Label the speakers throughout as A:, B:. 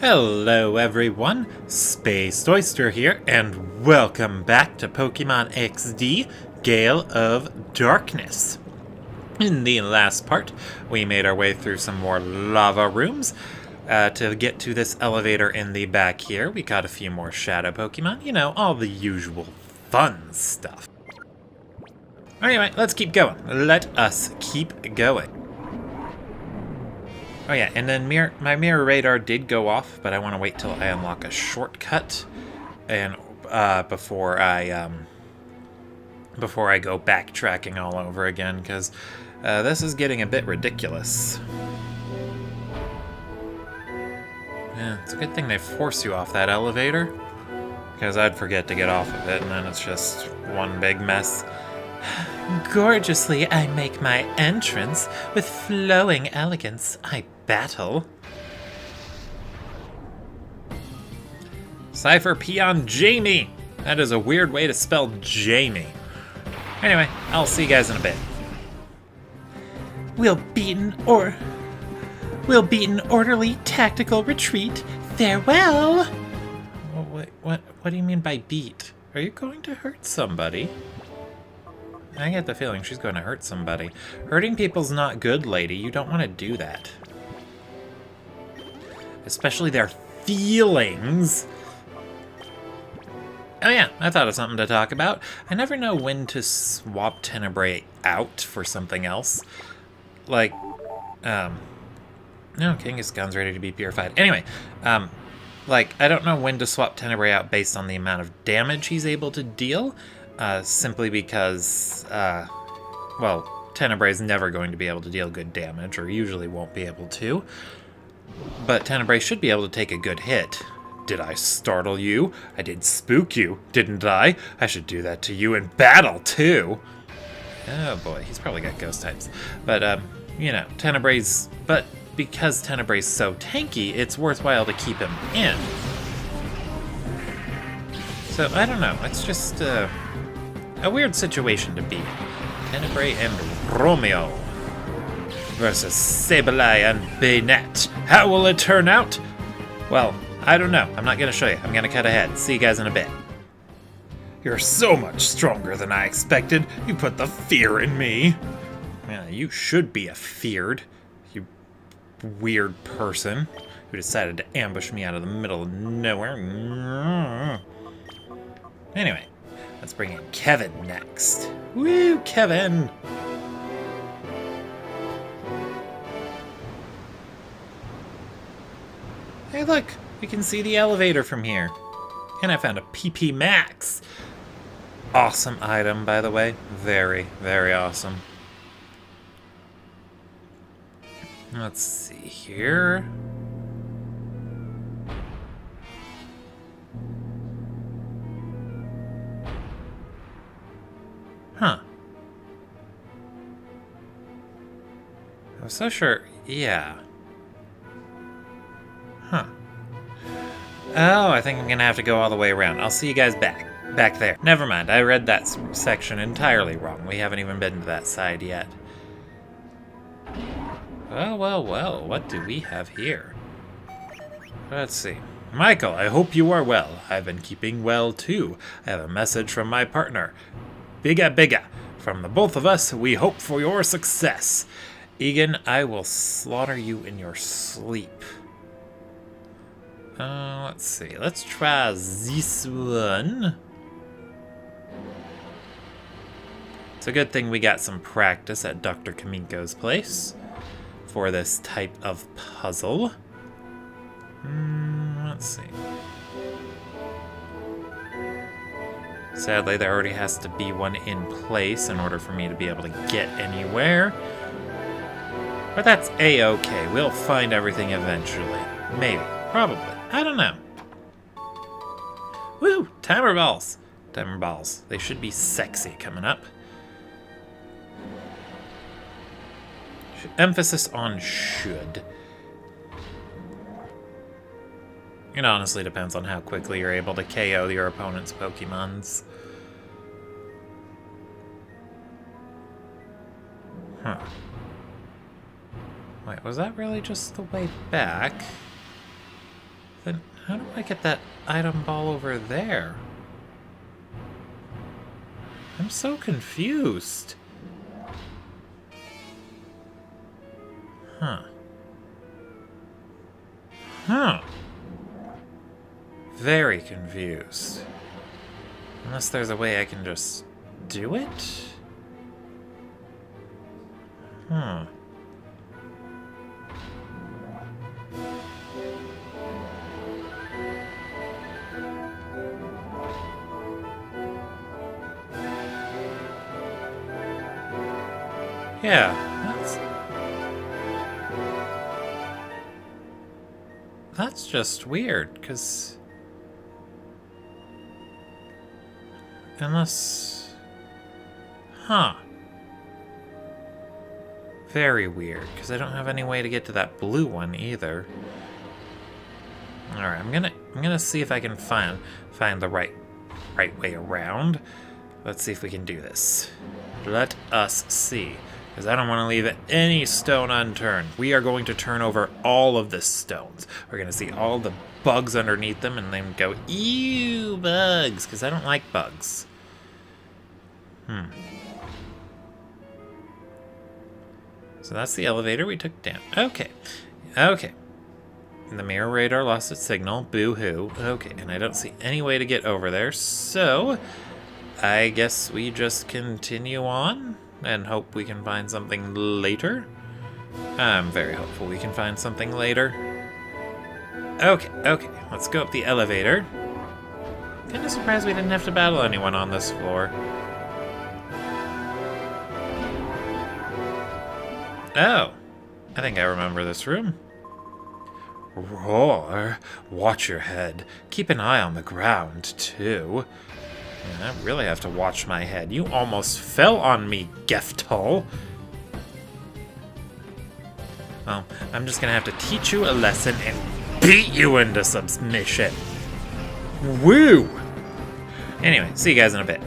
A: Hello everyone, Space Oyster here, and welcome back to Pokemon XD, Gale of Darkness. In the last part, we made our way through some more lava rooms. To get to this elevator in the back here, we caught a few more shadow Pokemon, you know, all the usual fun stuff. Anyway, let's keep going. Let us keep going. Oh yeah, and then my mirror radar did go off, but I want to wait till I unlock a shortcut, and before I go backtracking all over again, because this is getting a bit ridiculous. Yeah, it's a good thing they force you off that elevator, because I'd forget to get off of it, and then it's just one big mess. Gorgeously I make my entrance, with flowing elegance I battle. Cypher Peon Jamie! That is a weird way to spell Jamie. Anyway, I'll see you guys in a bit. We'll beat an orderly tactical retreat. Farewell! What do you mean by beat? Are you going to hurt somebody? I get the feeling she's going to hurt somebody. Hurting people's not good, lady. You don't want to do that. Especially their feelings. Oh yeah, I thought of something to talk about. I never know when to swap Tenebrae out for something else. Like, no, Kangaskhan's ready to be purified. Anyway, like, I don't know when to swap Tenebrae out based on the amount of damage he's able to deal. Simply because, well, Tenebrae is never going to be able to deal good damage, or usually won't be able to. But Tenebrae should be able to take a good hit. Did I startle you? I did spook you, didn't I? I should do that to you in battle, too. Oh boy, he's probably got ghost types. But, you know, but because Tenebrae's so tanky, it's worthwhile to keep him in. So, I don't know, it's just, a weird situation to be in. Tenebrae and Romeo versus Sableye and Bayonet. How will it turn out? Well, I don't know. I'm not going to show you. I'm going to cut ahead. See you guys in a bit. You're so much stronger than I expected. You put the fear in me. Yeah, you should be afeared, you weird person who decided to ambush me out of the middle of nowhere. Anyway, let's bring in Kevin next. Woo, Kevin! Hey look, we can see the elevator from here. And I found a PP Max. Awesome item, by the way. Very, very awesome. Let's see here. Huh. I was so sure. Yeah. Huh. Oh, I think I'm gonna have to go all the way around. I'll see you guys back there. Never mind, I read that section entirely wrong. We haven't even been to that side yet. Well, what do we have here? Let's see. Michael, I hope you are well. I've been keeping well, too. I have a message from my partner. Bigga. From the both of us, we hope for your success. Egan, I will slaughter you in your sleep. Let's see. Let's try this one. It's a good thing we got some practice at Dr. Kaminko's place for this type of puzzle. Let's see. Sadly, there already has to be one in place in order for me to be able to get anywhere. But that's a-okay. We'll find everything eventually. Maybe. Probably. I don't know. Woo! Timer balls. Timer balls. They should be sexy coming up. Emphasis on should. It honestly depends on how quickly you're able to KO your opponent's Pokemons. Huh. Wait, was that really just the way back? Then how do I get that item ball over there? I'm so confused. Huh. Huh. Very confused. Unless there's a way I can just do it? Hmm. Yeah, that's just weird, because unless, huh, very weird, because I don't have any way to get to that blue one either. All right, I'm gonna see if I can find the right way around. Let's see if we can do this. Let us see. Because I don't want to leave any stone unturned. We are going to turn over all of the stones. We're going to see all the bugs underneath them and then go, ew, bugs, because I don't like bugs. So that's the elevator we took down. Okay. Okay. The mirror radar lost its signal. Boo-hoo. Okay, and I don't see any way to get over there, so I guess we just continue on and hope we can find something later. I'm very hopeful we can find something later. Okay, let's go up the elevator. Kind of surprised we didn't have to battle anyone on this floor. Oh, I think I remember this room. Roar, watch your head. Keep an eye on the ground, too. I really have to watch my head. You almost fell on me, Geftal. Well, I'm just gonna have to teach you a lesson and beat you into submission. Woo! Anyway, see you guys in a bit.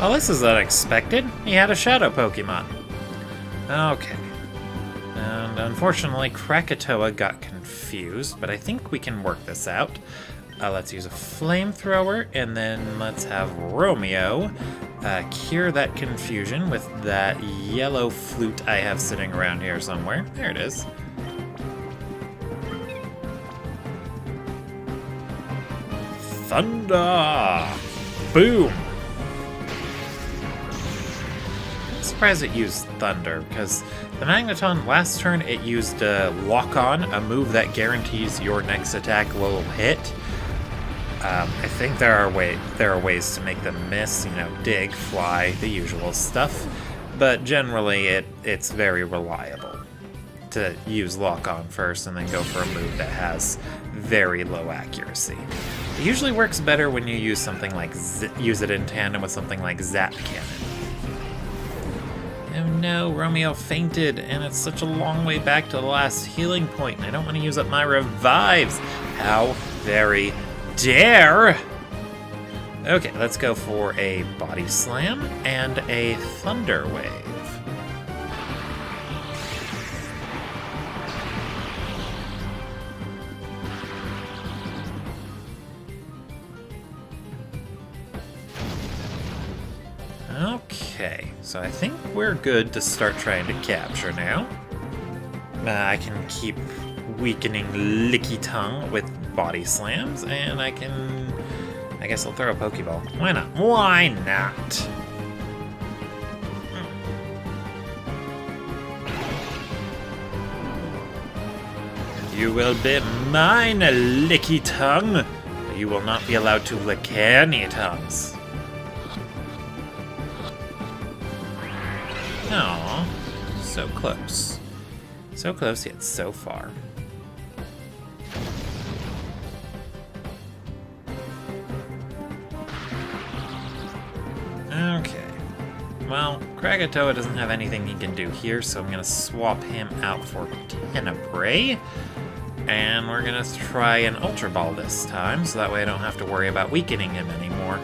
A: Well, this is unexpected. He had a shadow Pokemon. Okay. And unfortunately, Krakatoa got confused, but I think we can work this out. Let's use a flamethrower, and then let's have Romeo cure that confusion with that yellow flute I have sitting around here somewhere. There it is. Thunder! Boom! I'm surprised it used Thunder, because the Magneton last turn it used Lock On, a move that guarantees your next attack will hit. I think there are ways to make them miss, you know, dig, fly, the usual stuff, but generally it's very reliable to use Lock On first and then go for a move that has very low accuracy. It usually works better when you use something like use it in tandem with something like Zap Cannon. Oh no, Romeo fainted, and it's such a long way back to the last healing point, and I don't want to use up my revives. How very dare! Okay, let's go for a Body Slam and a Thunder Wave. Okay, so I think we're good to start trying to capture now. I can keep weakening Licky Tongue with Body Slams, and I guess I'll throw a Pokeball. Why not? Why not? You will be mine, Licky Tongue. You will not be allowed to lick any tongues. Aww, so close. So close yet so far. Okay. Well, Krakatoa doesn't have anything he can do here, so I'm gonna swap him out for Tenebrae. And we're gonna try an Ultra Ball this time, so that way I don't have to worry about weakening him anymore.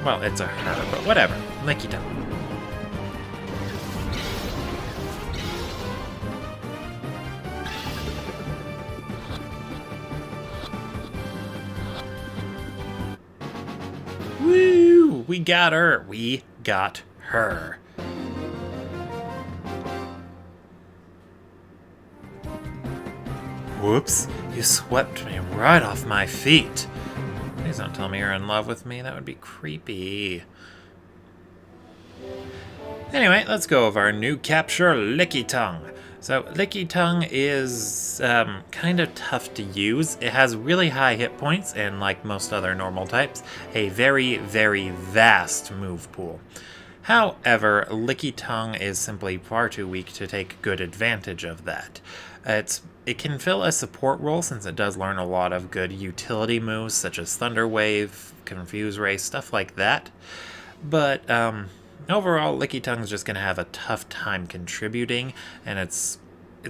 A: Well, it's a her, but whatever. Licky Tongue. we got her. We got her. Whoops, you swept me right off my feet. Please don't tell me you're in love with me. That would be creepy. Anyway, let's go over our new capture, Licky Tongue. So, Licky Tongue is kind of tough to use. It has really high hit points, and like most other normal types, a very, very vast move pool. However, Licky Tongue is simply far too weak to take good advantage of that. It can fill a support role since it does learn a lot of good utility moves such as Thunder Wave, Confuse Ray, stuff like that. But overall, Licky Tongue's just going to have a tough time contributing, and it's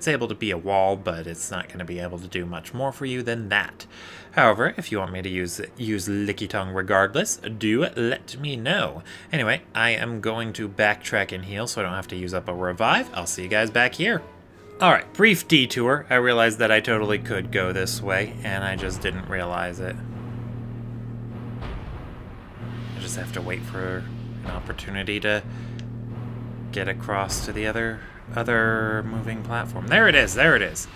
A: able to be a wall, but it's not going to be able to do much more for you than that. However, if you want me to use Licky Tongue regardless, do let me know. Anyway, I am going to backtrack and heal so I don't have to use up a revive. I'll see you guys back here. Alright, brief detour. I realized that I totally could go this way, and I just didn't realize it. I just have to wait for an opportunity to get across to the other moving platform. There it is, there it is.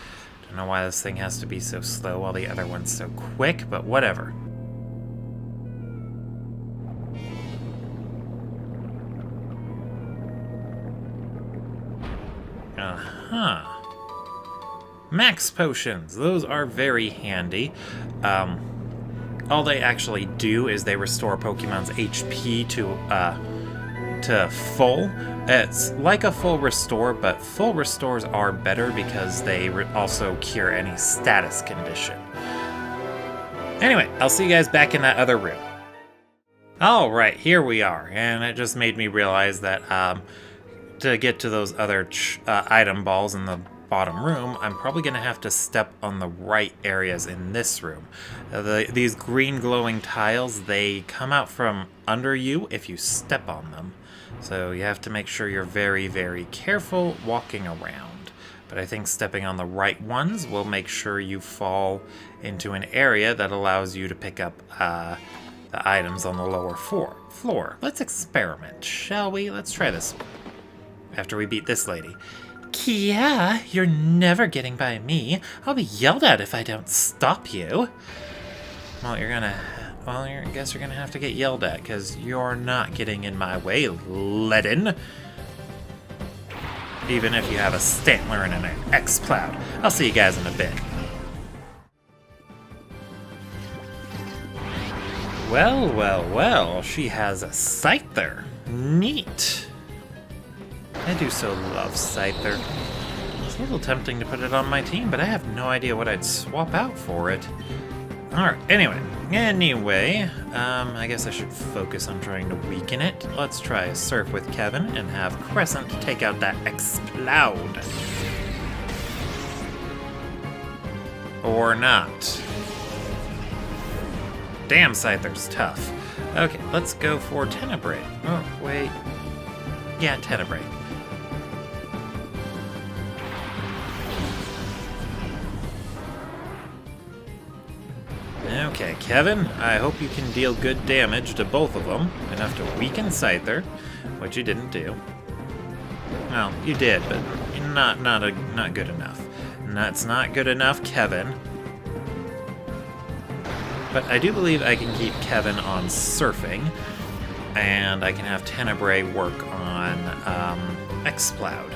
A: Don't know why this thing has to be so slow while the other one's so quick, but whatever. Uh-huh. Max potions. Those are very handy. All they actually do is they restore Pokemon's HP to full. It's like a full restore, but full restores are better because they also cure any status condition. Anyway, I'll see you guys back in that other room. Alright, here we are, and it just made me realize that to get to those other item balls in the bottom room, I'm probably going to have to step on the right areas in this room. These green glowing tiles, they come out from under you if you step on them. So you have to make sure you're very, very careful walking around. But I think stepping on the right ones will make sure you fall into an area that allows you to pick up the items on the lower floor. Let's experiment, shall we? Let's try this after we beat this lady. Kia, you're never getting by me. I'll be yelled at if I don't stop you. Well, I guess you're gonna have to get yelled at, because you're not getting in my way, Ledin. Even if you have a Stantler and an X-Cloud. I'll see you guys in a bit. Well, well, well, she has a Scyther. Neat. I do so love Scyther. It's a little tempting to put it on my team, but I have no idea what I'd swap out for it. Alright, anyway, I guess I should focus on trying to weaken it. Let's try a Surf with Kevin and have Crescent take out that X-Cloud. Or not. Damn, Scyther's tough. Okay, let's go for Tenebrae. Oh, wait. Yeah, Tenebrae. Okay, Kevin, I hope you can deal good damage to both of them, enough to weaken Scyther, which you didn't do. Well, you did, but not good enough. That's not good enough, Kevin. But I do believe I can keep Kevin on surfing, and I can have Tenebrae work on X-Cloud.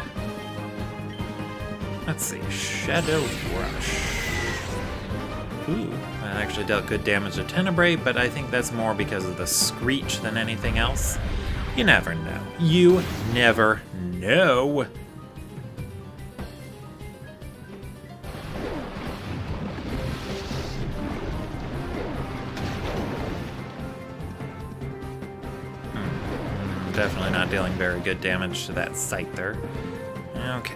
A: Let's see, Shadow Rush. Ooh, that actually dealt good damage to Tenebrae, but I think that's more because of the Screech than anything else. You never know. You never know. Definitely not dealing very good damage to that Scyther. Okay.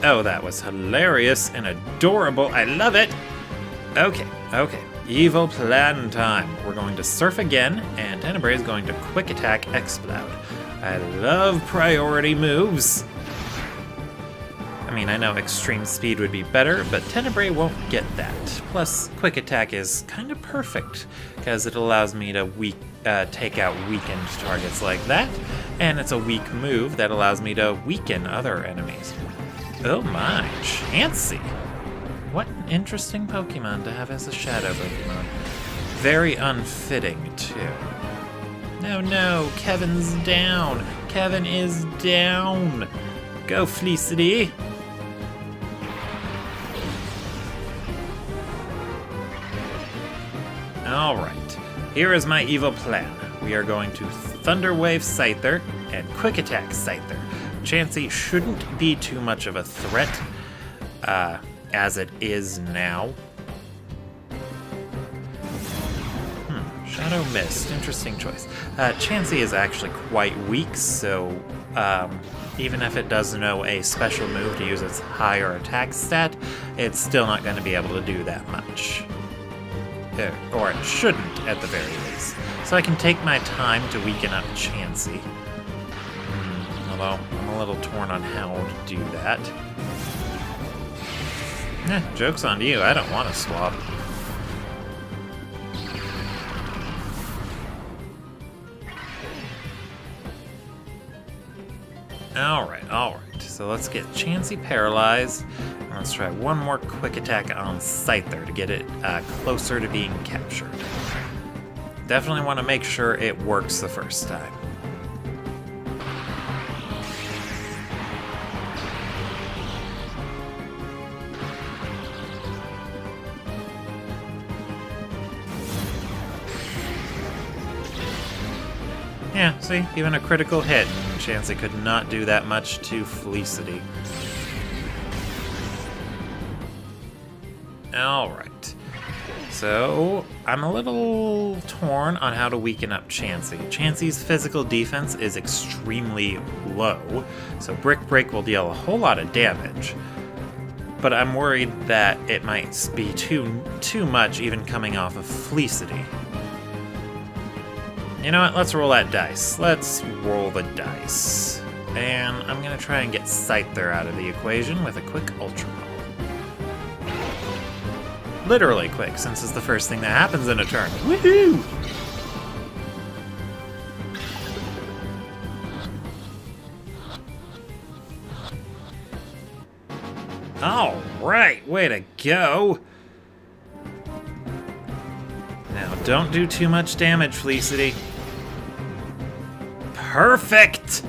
A: Oh, that was hilarious and adorable. I love it. Okay. Evil plan time. We're going to surf again, and Tenebrae is going to quick attack X-Cloud. I love priority moves. I mean, I know extreme speed would be better, but Tenebrae won't get that. Plus, quick attack is kind of perfect, because it allows me to take out weakened targets like that, and it's a weak move that allows me to weaken other enemies. Oh my, Chansey! What an interesting Pokemon to have as a Shadow Pokemon. Very unfitting, too. No, Kevin's down! Kevin is down! Go, Felicity! Alright, here is my evil plan. We are going to Thunder Wave Scyther and Quick Attack Scyther. Chansey shouldn't be too much of a threat, as it is now. Shadow Mist, interesting choice. Chansey is actually quite weak, so even if it does know a special move to use its higher attack stat, it's still not going to be able to do that much. Or it shouldn't, at the very least. So I can take my time to weaken up Chansey. Although, I'm a little torn on how to do that. Joke's on you, I don't want to swap. Alright. So let's get Chansey paralyzed. And let's try one more quick attack on Scyther to get it closer to being captured. Definitely want to make sure it works the first time. Yeah, see? Even a critical hit, and Chansey could not do that much to Felicity. Alright. So, I'm a little torn on how to weaken up Chansey. Chansey's physical defense is extremely low, so Brick Break will deal a whole lot of damage. But I'm worried that it might be too much even coming off of Felicity. You know what? Let's roll that dice. Let's roll the dice. And I'm going to try and get Scyther out of the equation with a quick Ultra Ball. Literally quick, since it's the first thing that happens in a turn. Woohoo! Alright, way to go! Now, don't do too much damage, Felicity. Perfect!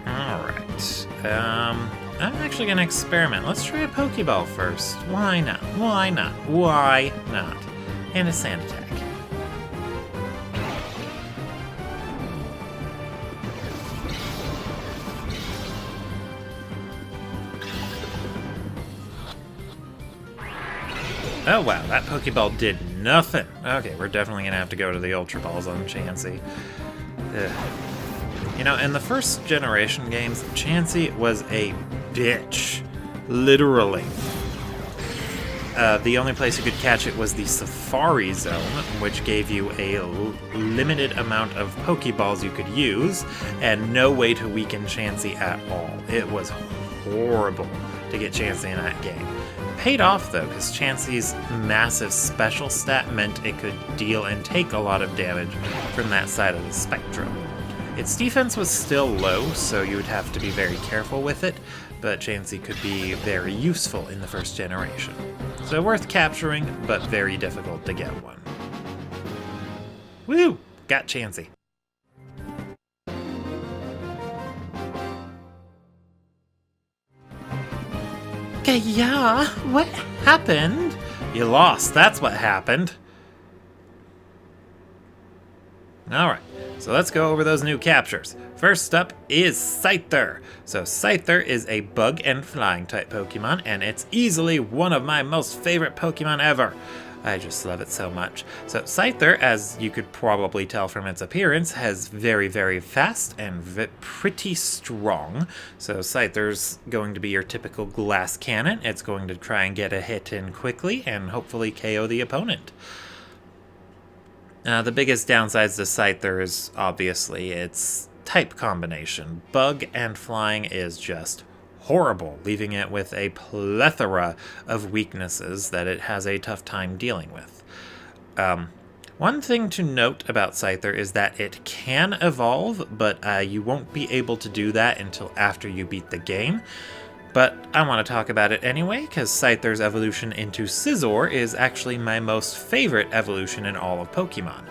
A: Alright. I'm actually gonna experiment. Let's try a Pokeball first. Why not? Why not? Why not? And a Sand Attack. Oh wow, that Pokeball did nothing. Okay, we're definitely gonna have to go to the Ultra Balls on Chansey. Ugh. You know, in the first generation games, Chansey was a bitch. Literally. The only place you could catch it was the Safari Zone, which gave you a limited amount of Pokeballs you could use, and no way to weaken Chansey at all. It was horrible to get Chansey in that game. Paid off though, because Chansey's massive special stat meant it could deal and take a lot of damage from that side of the spectrum. Its defense was still low, so you would have to be very careful with it, but Chansey could be very useful in the first generation. So worth capturing, but very difficult to get one. Woo! Got Chansey. Yeah, what happened? You lost, that's what happened. Alright, so let's go over those new captures. First up is Scyther. So Scyther is a bug and flying type Pokemon, and it's easily one of my most favorite Pokemon ever. I just love it so much. So Scyther, as you could probably tell from its appearance, has very, very fast and pretty strong. So Scyther's going to be your typical glass cannon. It's going to try and get a hit in quickly and hopefully KO the opponent. The biggest downsides to Scyther is obviously its type combination. Bug and flying is just horrible, leaving it with a plethora of weaknesses that it has a tough time dealing with. One thing to note about Scyther is that it can evolve, but you won't be able to do that until after you beat the game. But I want to talk about it anyway, because Scyther's evolution into Scizor is actually my most favorite evolution in all of Pokemon.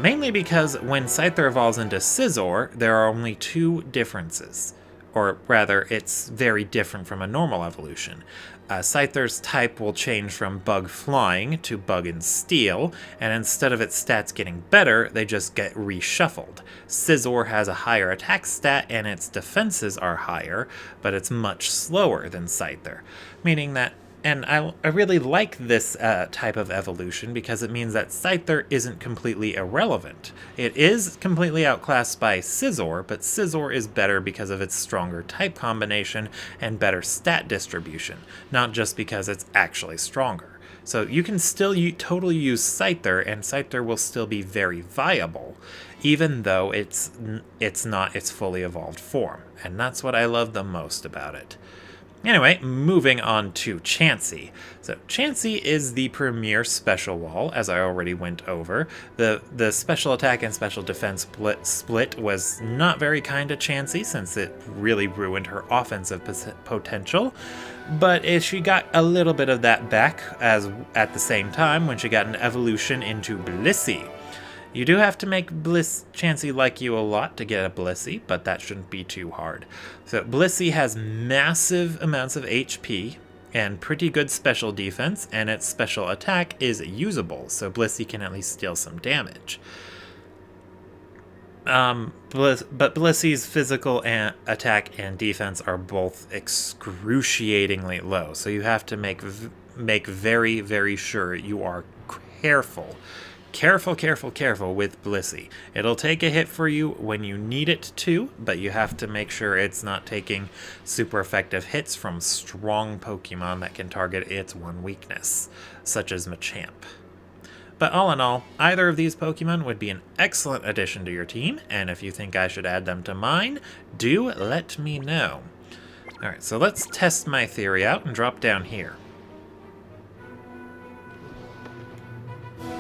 A: Mainly because when Scyther evolves into Scizor, there are only two differences. Or rather, it's very different from a normal evolution. Scyther's type will change from Bug Flying to Bug and Steel, and instead of its stats getting better, they just get reshuffled. Scizor has a higher attack stat and its defenses are higher, but it's much slower than Scyther, meaning that, and I really like this type of evolution because it means that Scyther isn't completely irrelevant. It is completely outclassed by Scizor, but Scizor is better because of its stronger type combination and better stat distribution, not just because it's actually stronger. So you can still totally use Scyther, and Scyther will still be very viable, even though it's not its fully evolved form, and that's what I love the most about it. Anyway, moving on to Chansey. So Chansey is the premier special wall, as I already went over. The special attack and special defense split was not very kind to Chansey, since it really ruined her offensive potential. But she got a little bit of that back at the same time when she got an evolution into Blissey. You do have to make Chansey like you a lot to get a Blissey, but that shouldn't be too hard. So Blissey has massive amounts of HP and pretty good special defense, and its special attack is usable, so Blissey can at least deal some damage. But Blissey's physical attack and defense are both excruciatingly low, so you have to make very, very sure you are careful. Careful with Blissey. It'll take a hit for you when you need it to, but you have to make sure it's not taking super effective hits from strong Pokemon that can target its one weakness, such as Machamp. But all in all, either of these Pokemon would be an excellent addition to your team, and if you think I should add them to mine, do let me know. Alright, so let's test my theory out and drop down here.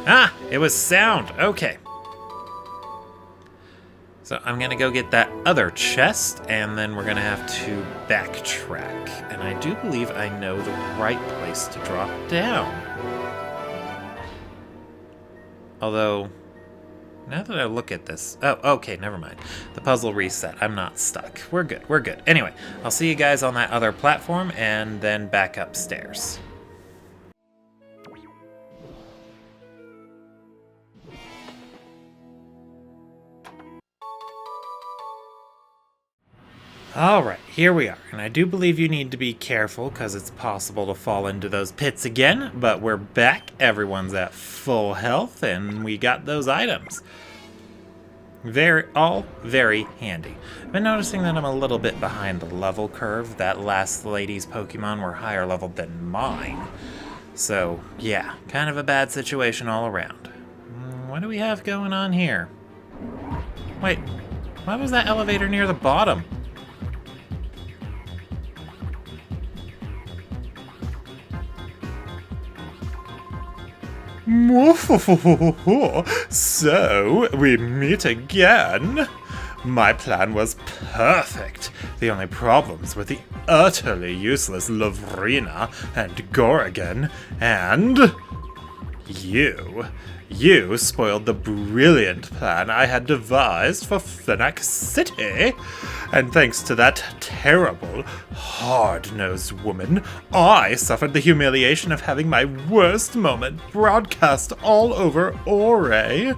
A: Ah, it was sound. Okay. So I'm going to go get that other chest, and then we're going to have to backtrack. And I do believe I know the right place to drop down. Although, now that I look at this... Oh, okay, never mind. The puzzle reset. I'm not stuck. We're good. Anyway, I'll see you guys on that other platform, and then back upstairs. Alright, here we are, and I do believe you need to be careful because it's possible to fall into those pits again, but we're back, everyone's at full health, and we got those items. All very handy. I've been noticing that I'm a little bit behind the level curve. That last lady's Pokemon were higher leveled than mine. So, yeah, kind of a bad situation all around. What do we have going on here? Wait, why was that elevator near the bottom? So, we meet again. My plan was perfect. The only problems were the utterly useless Lavrina and Gorgon, and you. You spoiled the brilliant plan I had devised for Phoenix City. And thanks to that terrible, hard-nosed woman, I suffered the humiliation of having my worst moment broadcast all over Ore.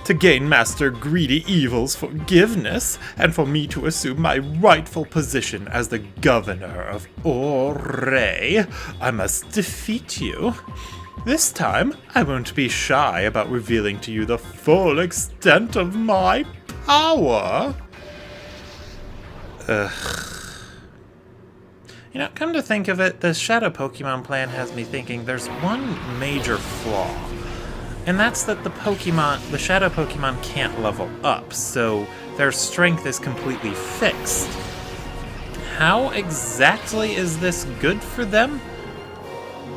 A: To gain Master Greedy Evil's forgiveness, and for me to assume my rightful position as the governor of Ore, I must defeat you. This time, I won't be shy about revealing to you the full extent of my power. You know, come to think of it, the Shadow Pokemon plan has me thinking there's one major flaw. And that's that the shadow Pokemon can't level up, so their strength is completely fixed. How exactly is this good for them?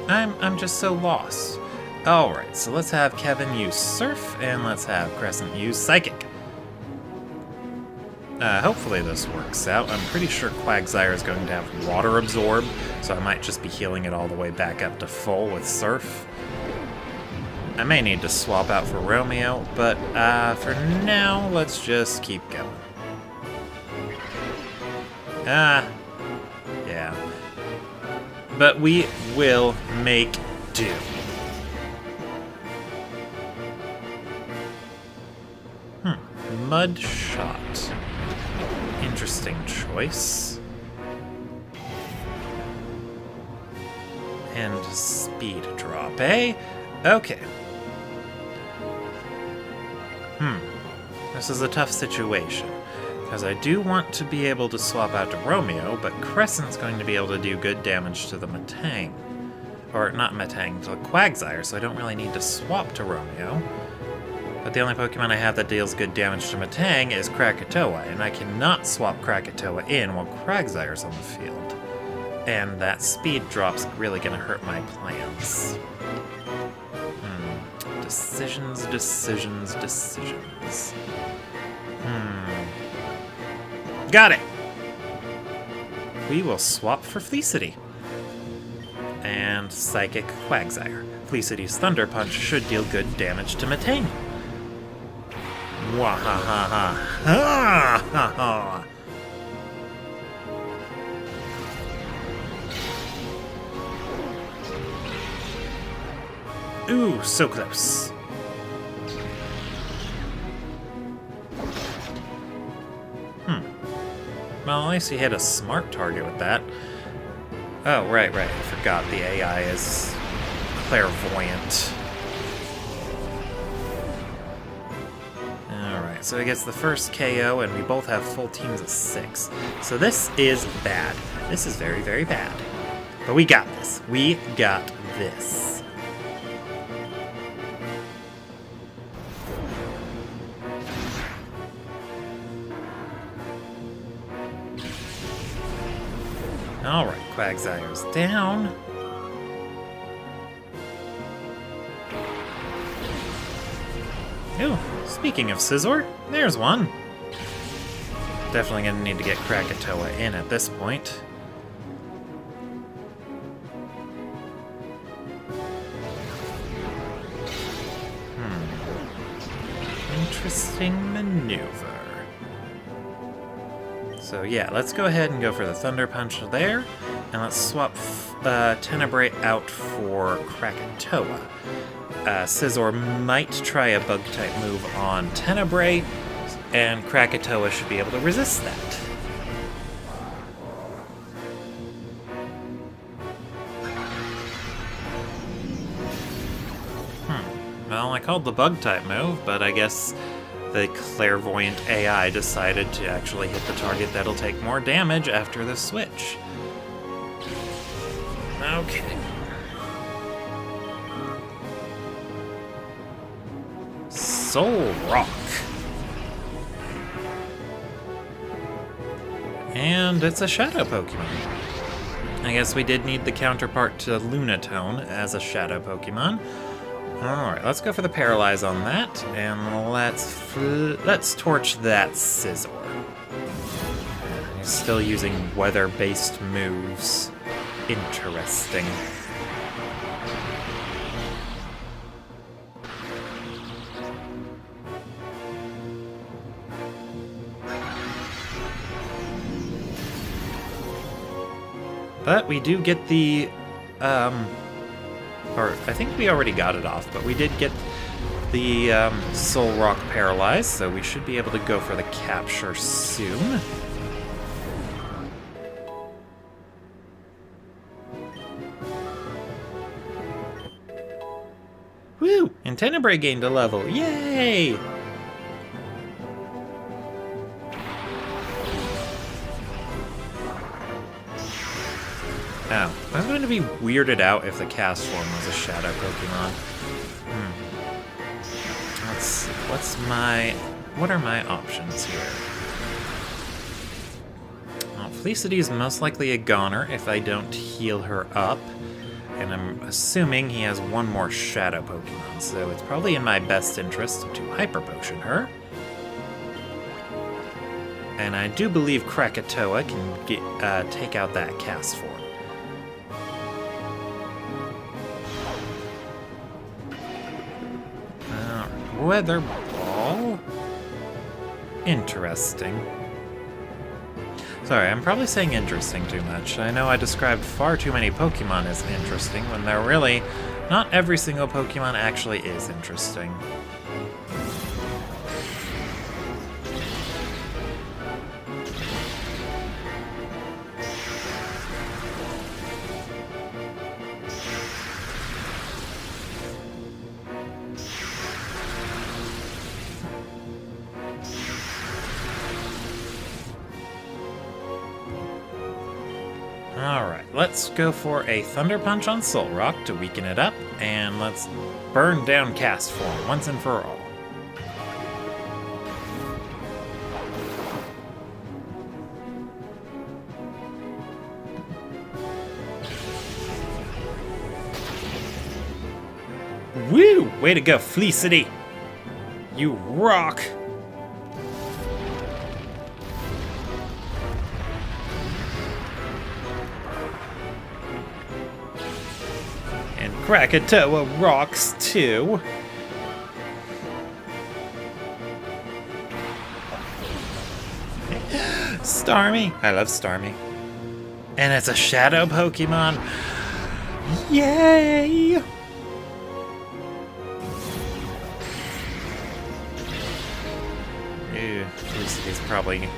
A: I'm just so lost. Alright, so let's have Kevin use Surf, and let's have Crescent use Psychic. Hopefully this works out. I'm pretty sure Quagsire is going to have Water Absorb, so I might just be healing it all the way back up to full with Surf. I may need to swap out for Romeo, but for now, let's just keep going. Yeah. But we will make do. Mud Shot. Interesting choice. And Speed Drop, eh? Okay. This is a tough situation, because I do want to be able to swap out to Romeo, but Crescent's going to be able to do good damage to the Metang. Or, not Metang, to the Quagsire, so I don't really need to swap to Romeo. But the only Pokemon I have that deals good damage to Metang is Krakatoa, and I cannot swap Krakatoa in while Quagsire's on the field. And that speed drop's really gonna hurt my plans. Decisions. Got it! We will swap for Fleacity. And Psychic Quagsire. Fleacity's Thunder Punch should deal good damage to Metang. Wahahaha. Ha ha ha. Ooh, so close. Well, at least he hit a smart target with that. Oh, right. I forgot the AI is clairvoyant. Alright, so he gets the first KO, and we both have full teams of 6. So this is bad. This is very, very bad. But we got this. We got this. Alright, Quagsire's down. Ooh, speaking of Scizor, there's one. Definitely gonna need to get Krakatoa in at this point. Interesting maneuver. So yeah, let's go ahead and go for the Thunder Punch there, and let's swap Tenebrae out for Krakatoa. Scizor might try a Bug-type move on Tenebrae, and Krakatoa should be able to resist that. Well, I called the Bug-type move, but I guess the clairvoyant AI decided to actually hit the target that'll take more damage after the switch. Okay. Soul Rock. And it's a Shadow Pokemon. I guess we did need the counterpart to Lunatone as a Shadow Pokemon. Alright, let's go for the Paralyze on that, and let's torch that Scizor. He's still using weather-based moves. Interesting. But we do get the, or I think we already got it off, but we did get the Soul Rock Paralyze, so we should be able to go for the capture soon. Woo! And Tenebrae gained a level. Yay! Oh, I was going to be weirded out if the Cast Form was a Shadow Pokemon. let's see. What are my options here? Well, Felicity is most likely a goner if I don't heal her up. And I'm assuming he has one more Shadow Pokemon, so it's probably in my best interest to Hyper Potion her. And I do believe Krakatoa can take out that cast form. Weather Ball? Interesting. Sorry, I'm probably saying interesting too much. I know I described far too many Pokemon as interesting when they're really not every single Pokemon actually is interesting. Alright, let's go for a Thunder Punch on Solrock to weaken it up, and let's burn down Cast Form once and for all. Woo! Way to go, Felicity! You rock! Krakatoa rocks too. Starmie. I love Starmie. And it's a Shadow Pokemon. Yay! Ew, Felicity's probably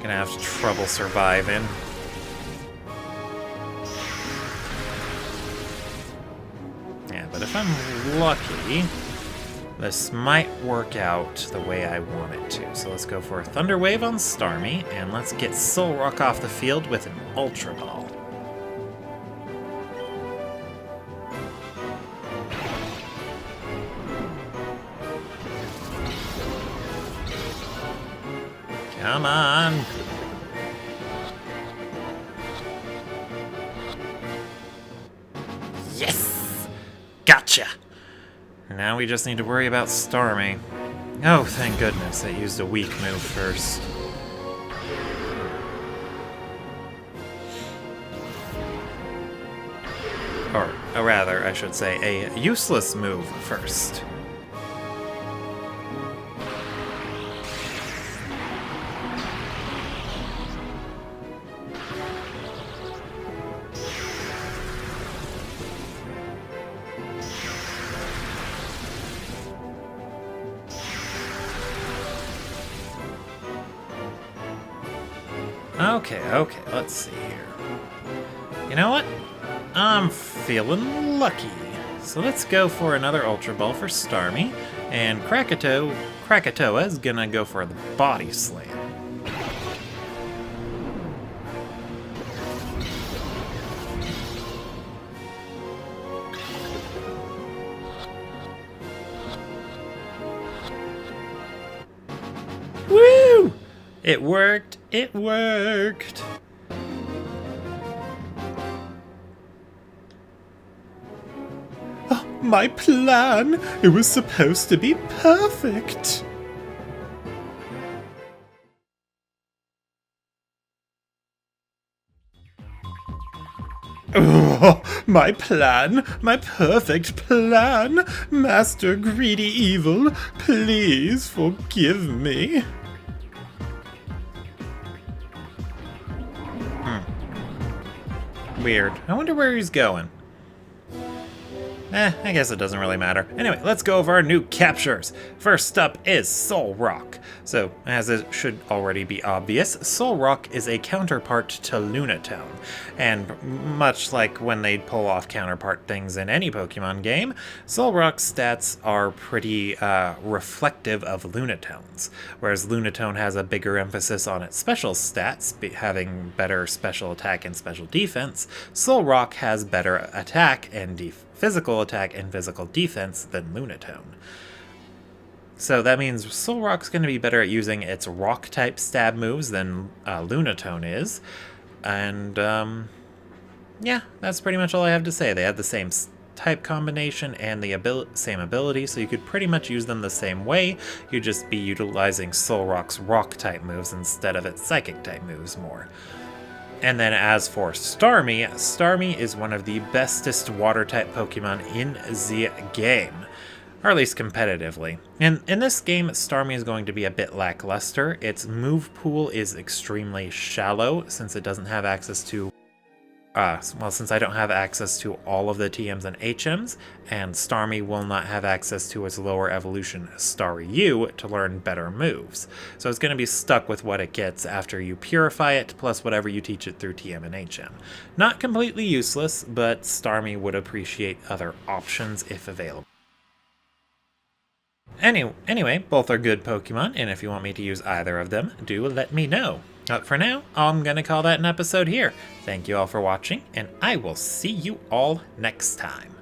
A: gonna have trouble surviving. But if I'm lucky, this might work out the way I want it to. So let's go for a Thunder Wave on Starmie, and let's get Solrock off the field with an Ultra Ball. Come on! Yes! Gotcha! Now we just need to worry about Starmie. Oh, thank goodness, it used a weak move first. Or rather, I should say, a useless move first. Okay, let's see here. You know what? I'm feeling lucky. So let's go for another Ultra Ball for Starmie, and Krakatoa is gonna go for the Body Slam. Woo! It worked! It worked! Oh, my plan! It was supposed to be perfect! Oh, my plan! My perfect plan! Master Greedy Evil, please forgive me. Weird. I wonder where he's going. I guess it doesn't really matter. Anyway, let's go over our new captures. First up is Solrock. So, as it should already be obvious, Solrock is a counterpart to Lunatone. And much like when they pull off counterpart things in any Pokemon game, Solrock's stats are pretty reflective of Lunatone's. Whereas Lunatone has a bigger emphasis on its special stats, having better special attack and special defense, Solrock has better attack and physical attack and physical defense than Lunatone. So that means Solrock's going to be better at using its rock-type stab moves than Lunatone is. And, yeah, that's pretty much all I have to say. They have the same type combination and the same ability, so you could pretty much use them the same way. You'd just be utilizing Solrock's rock-type moves instead of its psychic-type moves more. And then as for Starmie, Starmie is one of the bestest water-type Pokemon in the game. Or at least competitively. And in this game, Starmie is going to be a bit lackluster. Its move pool is extremely shallow, since it doesn't have access to since I don't have access to all of the TMs and HMs, and Starmie will not have access to its lower evolution Staryu to learn better moves. So it's going to be stuck with what it gets after you purify it, plus whatever you teach it through TM and HM. Not completely useless, but Starmie would appreciate other options if available. Anyway, both are good Pokemon, and if you want me to use either of them, do let me know. But for now, I'm going to call that an episode here. Thank you all for watching, and I will see you all next time.